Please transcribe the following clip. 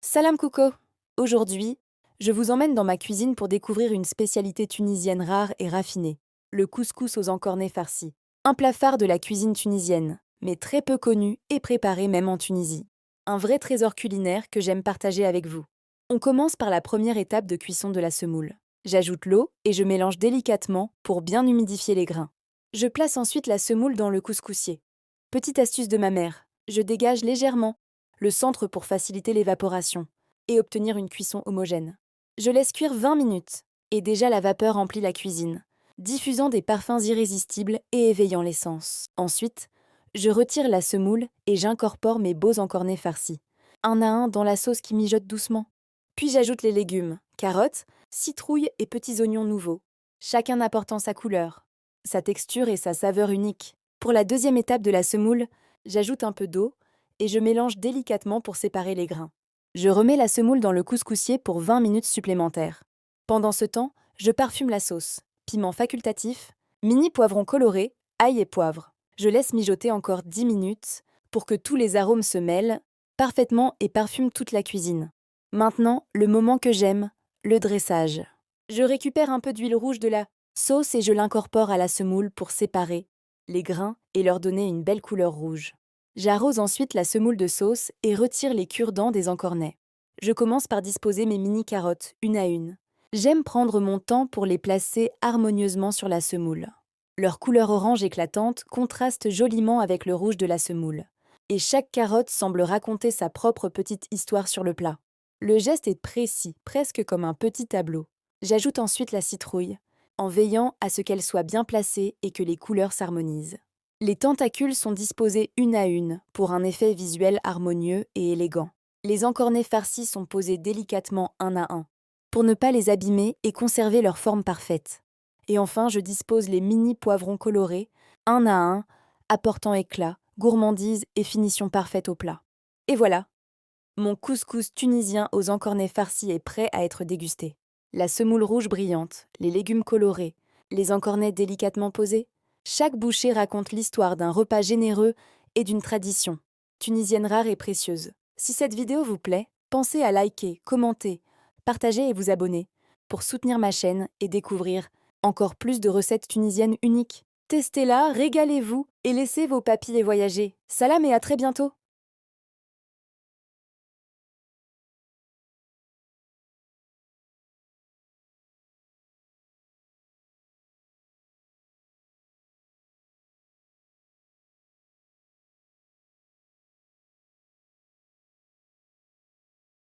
Salam Kouko. Aujourd'hui, je vous emmène dans ma cuisine pour découvrir une spécialité tunisienne rare et raffinée, le couscous aux encornets farcis. Un plat phare de la cuisine tunisienne, mais très peu connu et préparé même en Tunisie. Un vrai trésor culinaire que j'aime partager avec vous. On commence par la première étape de cuisson de la semoule. J'ajoute l'eau et je mélange délicatement pour bien humidifier les grains. Je place ensuite la semoule dans le couscoussier. Petite astuce de ma mère, je dégage légèrement le centre pour faciliter l'évaporation et obtenir une cuisson homogène. Je laisse cuire 20 minutes et déjà la vapeur remplit la cuisine, diffusant des parfums irrésistibles et éveillant les sens. Ensuite, je retire la semoule et j'incorpore mes beaux encornets farcis, un à un dans la sauce qui mijote doucement. Puis j'ajoute les légumes, carottes, citrouilles et petits oignons nouveaux, chacun apportant sa couleur, sa texture et sa saveur unique. Pour la deuxième étape de la semoule, j'ajoute un peu d'eau et je mélange délicatement pour séparer les grains. Je remets la semoule dans le couscoussier pour 20 minutes supplémentaires. Pendant ce temps, je parfume la sauce. Piment facultatif, mini poivron coloré, ail et poivre. Je laisse mijoter encore 10 minutes pour que tous les arômes se mêlent parfaitement et parfument toute la cuisine. Maintenant, le moment que j'aime, le dressage. Je récupère un peu d'huile rouge de la sauce et je l'incorpore à la semoule pour séparer les grains et leur donner une belle couleur rouge. J'arrose ensuite la semoule de sauce et retire les cure-dents des encornets. Je commence par disposer mes mini-carottes, une à une. J'aime prendre mon temps pour les placer harmonieusement sur la semoule. Leur couleur orange éclatante contraste joliment avec le rouge de la semoule. Et chaque carotte semble raconter sa propre petite histoire sur le plat. Le geste est précis, presque comme un petit tableau. J'ajoute ensuite la citrouille, en veillant à ce qu'elle soit bien placée et que les couleurs s'harmonisent. Les tentacules sont disposés une à une pour un effet visuel harmonieux et élégant. Les encornets farcis sont posés délicatement un à un, pour ne pas les abîmer et conserver leur forme parfaite. Et enfin, je dispose les mini poivrons colorés, un à un, apportant éclat, gourmandise et finition parfaite au plat. Et voilà, mon couscous tunisien aux encornets farcis est prêt à être dégusté. La semoule rouge brillante, les légumes colorés, les encornets délicatement posés. Chaque bouchée raconte l'histoire d'un repas généreux et d'une tradition tunisienne rare et précieuse. Si cette vidéo vous plaît, pensez à liker, commenter, partager et vous abonner pour soutenir ma chaîne et découvrir encore plus de recettes tunisiennes uniques. Testez-la, régalez-vous et laissez vos papilles voyager. Salam et à très bientôt!